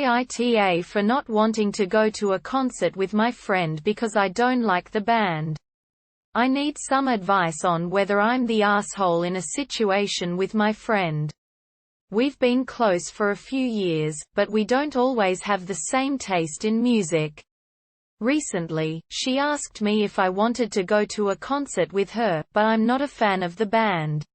AITA for not wanting to go to a concert with my friend because I don't like the band. I need some advice on whether I'm the asshole in a situation with my friend. We've been close for a few years, but we don't always have the same taste in music. Recently, she asked me if I wanted to go to a concert with her, but I'm not a fan of the band.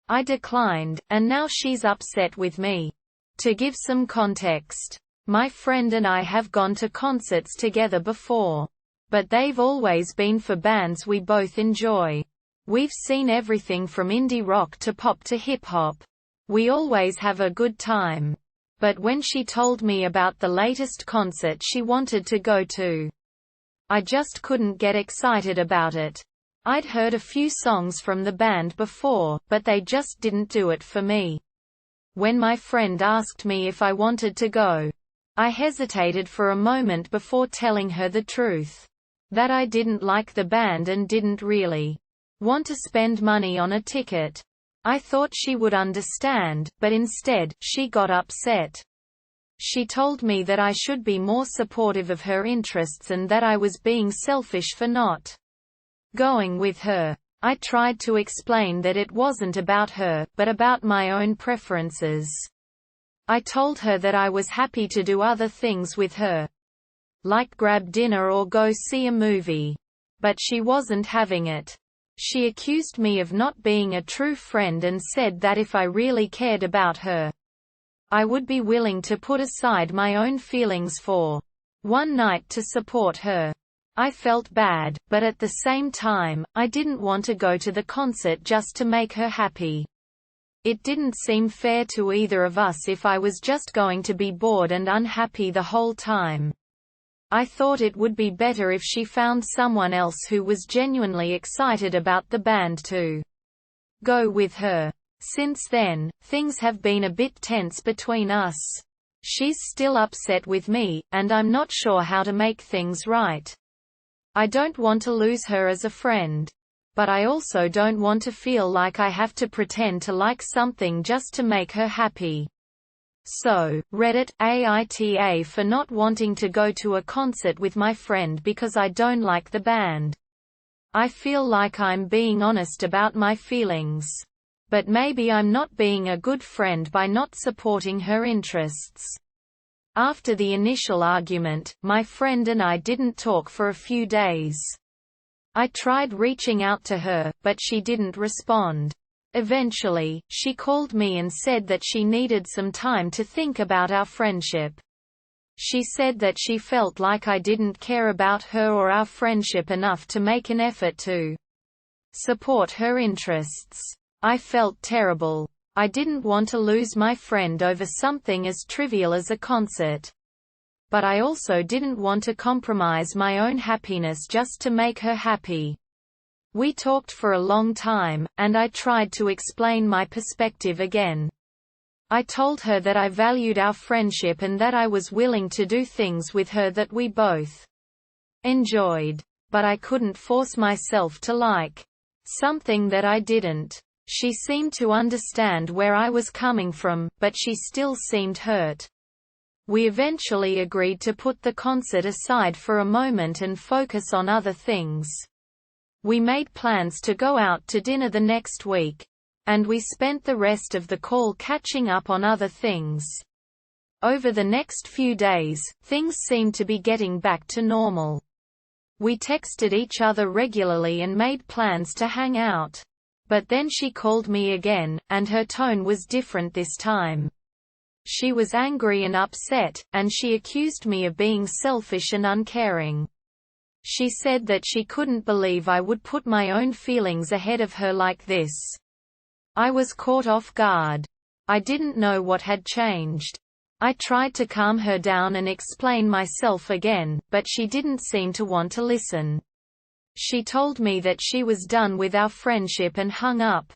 I declined, and now she's upset with me. To give some context, my friend and I have gone to concerts together before. But they've always been for bands we both enjoy. We've seen everything from indie rock to pop to hip-hop. We always have a good time. But when she told me about the latest concert she wanted to go to, I just couldn't get excited about it. I'd heard a few songs from the band before, but they just didn't do it for me. When my friend asked me if I wanted to go, I hesitated for a moment before telling her the truth. That I didn't like the band and didn't really want to spend money on a ticket. I thought she would understand, but instead, she got upset. She told me that I should be more supportive of her interests and that I was being selfish for not going with her. I tried to explain that it wasn't about her, but about my own preferences. I told her that I was happy to do other things with her, like grab dinner or go see a movie. But she wasn't having it. She accused me of not being a true friend and said that if I really cared about her, I would be willing to put aside my own feelings for one night to support her. I felt bad, but at the same time, I didn't want to go to the concert just to make her happy. It didn't seem fair to either of us if I was just going to be bored and unhappy the whole time. I thought it would be better if she found someone else who was genuinely excited about the band to go with her. Since then, things have been a bit tense between us. She's still upset with me, and I'm not sure how to make things right. I don't want to lose her as a friend. But I also don't want to feel like I have to pretend to like something just to make her happy. So, Reddit, AITA for not wanting to go to a concert with my friend because I don't like the band. I feel like I'm being honest about my feelings. But maybe I'm not being a good friend by not supporting her interests. After the initial argument, my friend and I didn't talk for a few days. I tried reaching out to her, but she didn't respond. Eventually, she called me and said that she needed some time to think about our friendship. She said that she felt like I didn't care about her or our friendship enough to make an effort to support her interests. I felt terrible. I didn't want to lose my friend over something as trivial as a concert. But I also didn't want to compromise my own happiness just to make her happy. We talked for a long time, and I tried to explain my perspective again. I told her that I valued our friendship and that I was willing to do things with her that we both enjoyed. But I couldn't force myself to like something that I didn't. She seemed to understand where I was coming from, but she still seemed hurt. We eventually agreed to put the concert aside for a moment and focus on other things. We made plans to go out to dinner the next week. And we spent the rest of the call catching up on other things. Over the next few days, things seemed to be getting back to normal. We texted each other regularly and made plans to hang out. But then she called me again, and her tone was different this time. She was angry and upset, and she accused me of being selfish and uncaring. She said that she couldn't believe I would put my own feelings ahead of her like this. I was caught off guard. I didn't know what had changed. I tried to calm her down and explain myself again, but she didn't seem to want to listen. She told me that she was done with our friendship and hung up.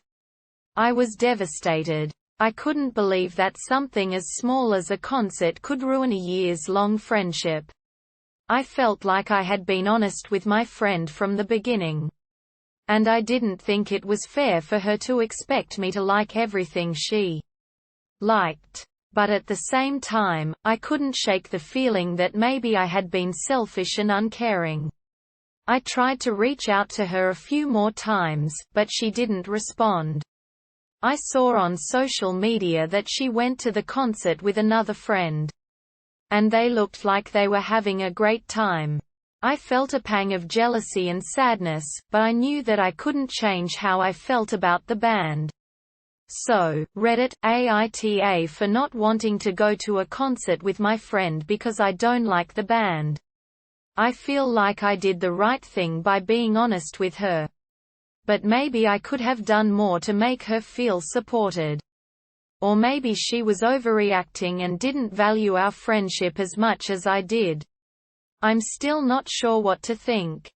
I was devastated. I couldn't believe that something as small as a concert could ruin a years-long friendship. I felt like I had been honest with my friend from the beginning. And I didn't think it was fair for her to expect me to like everything she liked. But at the same time, I couldn't shake the feeling that maybe I had been selfish and uncaring. I tried to reach out to her a few more times, but she didn't respond. I saw on social media that she went to the concert with another friend. And they looked like they were having a great time. I felt a pang of jealousy and sadness, but I knew that I couldn't change how I felt about the band. So, Reddit, AITA for not wanting to go to a concert with my friend because I don't like the band. I feel like I did the right thing by being honest with her. But maybe I could have done more to make her feel supported. Or maybe she was overreacting and didn't value our friendship as much as I did. I'm still not sure what to think.